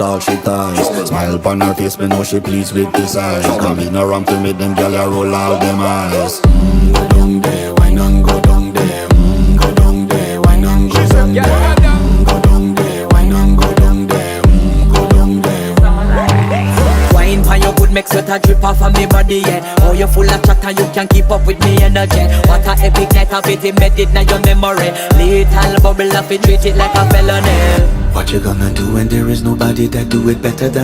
all she ties. Smile upon her face, me know she pleased with this eyes. Coming around to make them gyal a roll out them eyes. Go down there, why not go down there? Go down there, why not go down there? Go down there, why not go down there? Go down there. Wine for your good make sweat a drip off of me body, yeah. Oh, you full of chatter, you can keep up with me energy. What a epic night of it, embedded in your memory. Little bubble of it, treat it like a felony. What you gonna do when there is nobody that do it better than